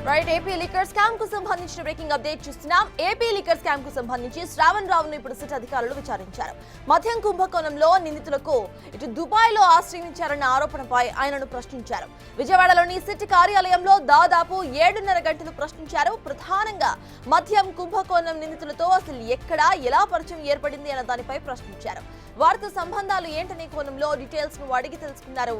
Right AP liquor scam కు సంబంధించిన breaking update చూస్తున్నాం. ఏపీ లిక్కర్ స్కామ్ కు సంబంధించి శ్రావణ్ రావును ఇప్పుడు సిట్ అధికారులు విచారించారు. మద్యం కుంభకోణంలో నిందితులకు ఇటు దుబాయ్ లో ఆశ్రయించారన్న ఆరోపణపై ఆయనను ప్రశ్నించారు. విజయవాడలోని సిట్ కార్యాలయంలో దాదాపు 7.5 గంటలు ప్రశ్నించారు. ప్రధానంగా మద్యం కుంభకోణం నిందితులతో అసలు ఎక్కడ ఎలా పరిచయం ఏర్పడింది అన్న దానిపై ప్రశ్నించారు. వారితో సంబంధాలు ఏంటనే కోణంలో డీటెయిల్స్ ను అడిగి తెలుసుకున్నారు.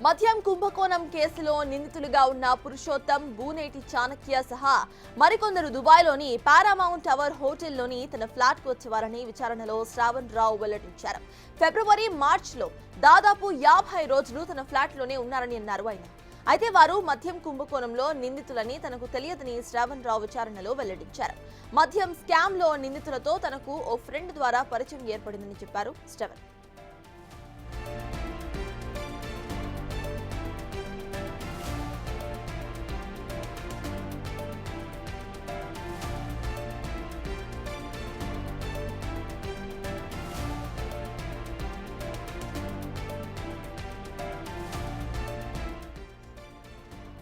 మద్యం కుంభకోణం కేసులో నిందితులుగా ఉన్న పురుషోత్తం, బూనేటి చాణక్య సహా మరికొందరు దుబాయ్లోని పారామౌంట్ టవర్ హోటల్లోని తన ఫ్లాట్ కు వచ్చేవారని విచారణలో శ్రావణ్ రావు వెల్లడించారు. ఫిబ్రవరి, మార్చిలో దాదాపు 50 రోజులు తన ఫ్లాట్లోనే ఉన్నారని అన్నారు ఆయన. అయితే వారు మద్యం కుంభకోణంలో నిందితులని తనకు తెలియదని శ్రావణ్ రావు విచారణలో వెల్లడించారు. మద్యం స్కామ్ లో నిందితులతో తనకు ఓ ఫ్రెండ్ ద్వారా పరిచయం ఏర్పడిందని చెప్పారు శ్రావణ్.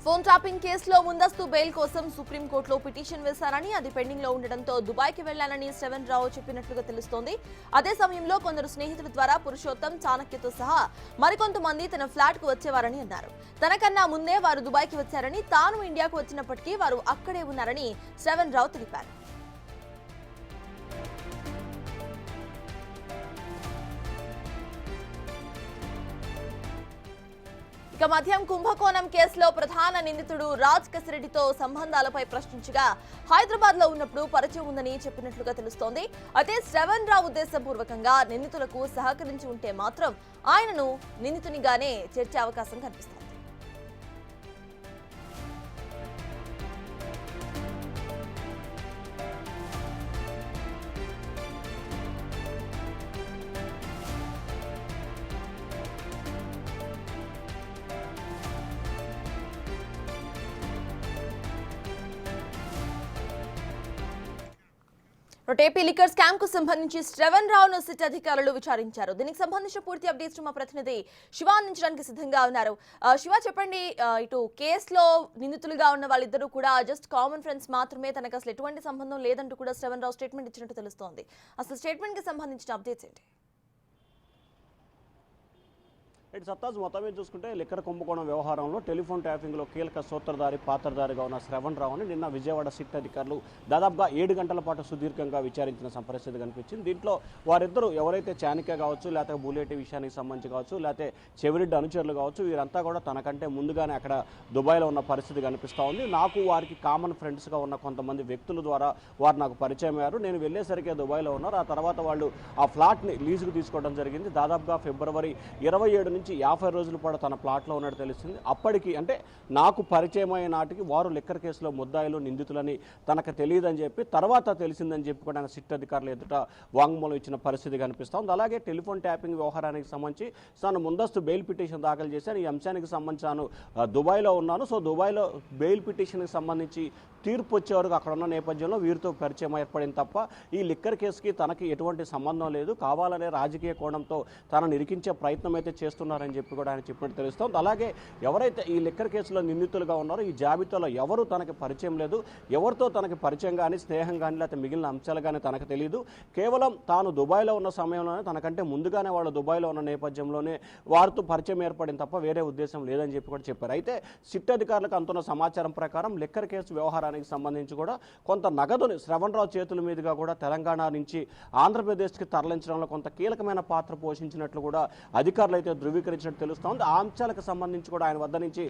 ఫోన్ ట్రాపింగ్ కేసులో ముందస్తు బెయిల్ కోసం సుప్రీంకోర్టులో పిటిషన్ వేశారని, అది పెండింగ్ లో ఉండడంతో దుబాయ్కి వెళ్లాలని శ్రావణ్ రావు చెప్పినట్లుగా తెలుస్తోంది. అదే సమయంలో కొందరు స్నేహితుల ద్వారా పురుషోత్తం, చాణక్యతో సహా మరికొంతమంది తన ఫ్లాట్ కు వచ్చేవారని అన్నారు. తనకన్నా ముందే వారు దుబాయ్కి వచ్చారని, తాను ఇండియాకు వచ్చినప్పటికీ వారు అక్కడే ఉన్నారని శ్రావణ్ రావు తెలిపారు. ఇక మద్యం కుంభకోణం కేసులో ప్రధాన నిందితుడు రాజ్ కసిరెడ్డితో సంబంధాలపై ప్రశ్నించగా హైదరాబాద్ లో ఉన్నప్పుడు పరిచయం ఉందని చెప్పినట్లుగా తెలుస్తోంది. అయితే శ్రావణ్ రావు ఉద్దేశపూర్వకంగా నిందితులకు సహకరించి ఉంటే మాత్రం ఆయనను నిందితునిగానే చేర్చే అవకాశం కనిపిస్తోంది. ఏపీ లిక్కర్ స్కామ్ కు సంబంధించి శ్రావణ్ రావును సిట్ అధికారులు విచారించారు. దీనికి సంబంధించిన పూర్తి అప్డేట్స్ మా ప్రతినిధి శివ అందించడానికి సిద్ధంగా ఉన్నారు. శివ, చెప్పండి, ఇటు కేసులో నిందితులుగా ఉన్న వాళ్ళిద్దరూ కూడా జస్ట్ కామన్ ఫ్రెండ్స్ మాత్రమే, తనకు అసలు ఎటువంటి సంబంధం లేదంటూ కూడా శ్రావణ్ రావు స్టేట్మెంట్ ఇచ్చినట్టు తెలుస్తోంది. అసలు స్టేట్మెంట్ కి సంబంధించిన అప్డేట్స్ ఏంటి? ఇటు సత్తాజ్ మొత్తం మీద చూసుకుంటే లిక్కర్ కుంభకోణం వ్యవహారంలో టెలిఫోన్ ట్యాపింగ్లో కీలక సూత్రధారి, పాత్రధారిగా ఉన్న శ్రావణ్ రావుని నిన్న విజయవాడ సిట్ అధికారులు దాదాపుగా 7 గంటల పాటు సుదీర్ఘంగా విచారించిన పరిస్థితి కనిపించింది. దీంట్లో వారిద్దరూ ఎవరైతే చాణక్య కావచ్చు, లేకపోతే బుల్లెట్ విషయానికి సంబంధించి కావచ్చు, లేకపోతే చెవిరెడ్డి అనుచరులు కావచ్చు, వీరంతా కూడా తనకంటే ముందుగానే అక్కడ దుబాయ్లో ఉన్న పరిస్థితి కనిపిస్తూ ఉంది. నాకు వారికి కామన్ ఫ్రెండ్స్గా ఉన్న కొంతమంది వ్యక్తుల ద్వారా వారు నాకు పరిచయం అయ్యారు. నేను వెళ్ళేసరికి దుబాయ్లో ఉన్నారు. ఆ తర్వాత వాళ్ళు ఆ ఫ్లాట్ని లీజుకు తీసుకోవడం జరిగింది. దాదాపుగా ఫిబ్రవరి 27 నుంచి 50 రోజుల పాటు తన ప్లాట్లో ఉన్నట్టు తెలిసింది. అప్పటికి అంటే నాకు పరిచయం అయిన నాటికి వారు లిక్కర్ కేసులో ముద్దాయిలు, నిందితులని తనకు తెలియదని చెప్పి తర్వాత తెలిసిందని చెప్పి కూడా ఆయన సిట్ అధికారులు ఎదుట వాంగ్మూలం ఇచ్చిన పరిస్థితి కనిపిస్తోంది. అలాగే టెలిఫోన్ ట్యాపింగ్ వ్యవహారానికి సంబంధించి తాను ముందస్తు బెయిల్ పిటిషన్ దాఖలు చేశాను. ఈ అంశానికి సంబంధించి తాను దుబాయ్లో ఉన్నాను. సో దుబాయ్లో బెయిల్ పిటిషన్కి సంబంధించి తీర్పు వచ్చే వరకు అక్కడ ఉన్న నేపథ్యంలో వీరితో పరిచయం ఏర్పడింది తప్ప ఈ లిక్కర్ కేసుకి తనకి ఎటువంటి సంబంధం లేదు, కావాలనే రాజకీయ కోణంతో తనను ఇరికించే ప్రయత్నం అయితే చేస్తున్నారని చెప్పి కూడా ఆయన చెప్పినట్టు తెలుస్తోంది. అలాగే ఎవరైతే ఈ లిక్కర్ కేసులో నిందితులుగా ఉన్నారో ఈ జాబితాలో ఎవరు తనకి పరిచయం లేదు, ఎవరితో తనకి పరిచయం కానీ, స్నేహం కానీ, లేకపోతే మిగిలిన అంశాలు కానీ తనకు తెలియదు. కేవలం తాను దుబాయ్లో ఉన్న సమయంలోనే, తనకంటే ముందుగానే వాళ్ళు దుబాయ్లో ఉన్న నేపథ్యంలోనే వారితో పరిచయం ఏర్పడింది తప్ప వేరే ఉద్దేశం లేదని చెప్పి కూడా చెప్పారు. అయితే సిట్ అధికారులకు అందుతున్న సమాచారం ప్రకారం లిక్కర్ కేసు వ్యవహారానికి సంబంధించి కూడా కొంత నగదుని శ్రావణ్ రావు చేతుల మీదుగా కూడా తెలంగాణ నుంచి ఆంధ్రప్రదేశ్కి తరలించడంలో కొంత కీలకమైన పాత్ర పోషించినట్లు కూడా అధికారులు అయితే ధృవీకరించినట్టు తెలుస్తోంది. ఆ అంశాలకు సంబంధించి కూడా ఆయన వద్ద నుంచి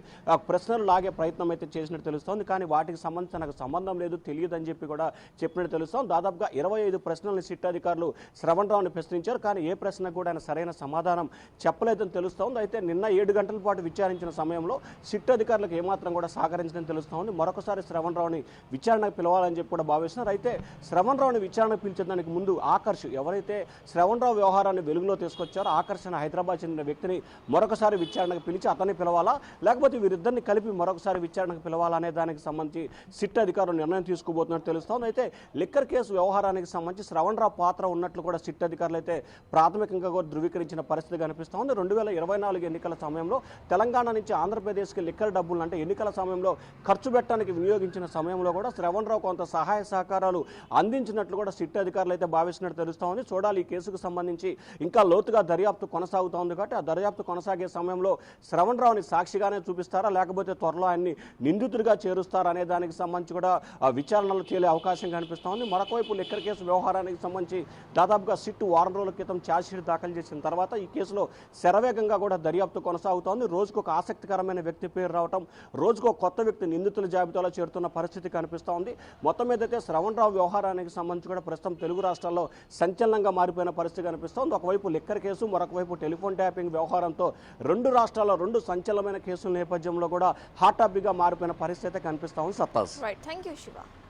ప్రశ్నలు లాగే ప్రయత్నం అయితే చేసినట్టు తెలుస్తోంది. కానీ వాటికి సంబంధించి నాకు సంబంధం లేదు, తెలియదని చెప్పి కూడా చెప్పినట్టు తెలుస్తోంది. దాదాపుగా 25 ప్రశ్నలను సిట్ అధికారులు శ్రావణ్ రావుని ప్రశ్నించారు. కానీ ఏ ప్రశ్నకు కూడా ఆయన సరైన సమాధానం చెప్పలేదని తెలుస్తోంది. అయితే నిన్న 7 గంటల పాటు విచారించిన సమయంలో సిట్ అధికారులకు ఏమాత్రం కూడా సహకరించదని తెలుస్తోంది. మరొకసారి శ్రావణ్ రావు రావుని విచారణకు పిలవాలని చెప్పి కూడా భావిస్తున్నారు. అయితే శ్రవణ్ రావుని విచారణకు పిలిచేదానికి ముందు ఆకర్ష్ ఎవరైతే శ్రవణ్ రావు వ్యవహారాన్ని వెలుగులో తీసుకొచ్చారో ఆకర్షణ హైదరాబాద్ చెందిన వ్యక్తిని మరొకసారి విచారణకు పిలిచి అతన్ని పిలవాలా లేకపోతే వీరిద్దరిని కలిపి మరొకసారి విచారణకు పిలవాలా అనే దానికి సంబంధించి సిట్ అధికారులు నిర్ణయం తీసుకోబోతున్నట్టు తెలుస్తోంది. అయితే లిక్కర్ కేసు వ్యవహారానికి సంబంధించి శ్రవణ్ రావు పాత్ర ఉన్నట్లు కూడా సిట్ అధికారులు అయితే ప్రాథమికంగా కూడా ధృవీకరించిన పరిస్థితి కనిపిస్తోంది. 2024 ఎన్నికల సమయంలో తెలంగాణ నుంచి ఆంధ్రప్రదేశ్కి లిక్కర్ డబ్బులు అంటే ఎన్నికల సమయంలో ఖర్చు పెట్టడానికి వినియోగించిన సమయంలో కూడా శ్రవణ్ రావు కొంత సహాయ సహకారాలు అందించినట్లు కూడా సిట్ అధికారులు అయితే భావిస్తున్నట్టు తెలుస్తోంది. చూడాలి ఈ కేసుకు సంబంధించి ఇంకా లోతుగా దర్యాప్తు కొనసాగుతోంది కాబట్టి ఆ దర్యాప్తు కొనసాగే సమయంలో శ్రవణ్ రావుని సాక్షిగానే చూపిస్తారా లేకపోతే త్వరలో ఆయన్ని నిందితుడిగా చేరుస్తారా అనే దానికి సంబంధించి కూడా విచారణలు తేలే అవకాశం కనిపిస్తోంది. మరొకవైపు లిక్కర్ కేసు వ్యవహారానికి సంబంధించి దాదాపుగా సిట్ వారం రోజుల క్రితం ఛార్జ్షీట్ దాఖలు చేసిన తర్వాత ఈ కేసులో శరవేగంగా కూడా దర్యాప్తు కొనసాగుతోంది. రోజుకు ఒక ఆసక్తికరమైన వ్యక్తి పేరు రావటం, రోజుకు ఒక కొత్త వ్యక్తి నిందితుల జాబితాలో చేరుతున్న పరిస్థితి కనిపిస్తోంది. మొత్తం మీదైతే శ్రవణ్ రావు వ్యవహారానికి సంబంధించి కూడా ప్రస్తుతం తెలుగు రాష్ట్రాల్లో సంచలనంగా మారిపోయిన పరిస్థితి కనిపిస్తోంది. ఒకవైపు లిక్కర్ కేసు, మరొకవైపు టెలిఫోన్ ట్యాపింగ్ వ్యవహారంతో రెండు రాష్ట్రాల్లో రెండు సంచలనమైన కేసుల నేపథ్యంలో కూడా హాట్ టాపిక్గా మారిపోయిన పరిస్థితి కనిపిస్తోంది. సత్తాస్. Right, thank you Shiva.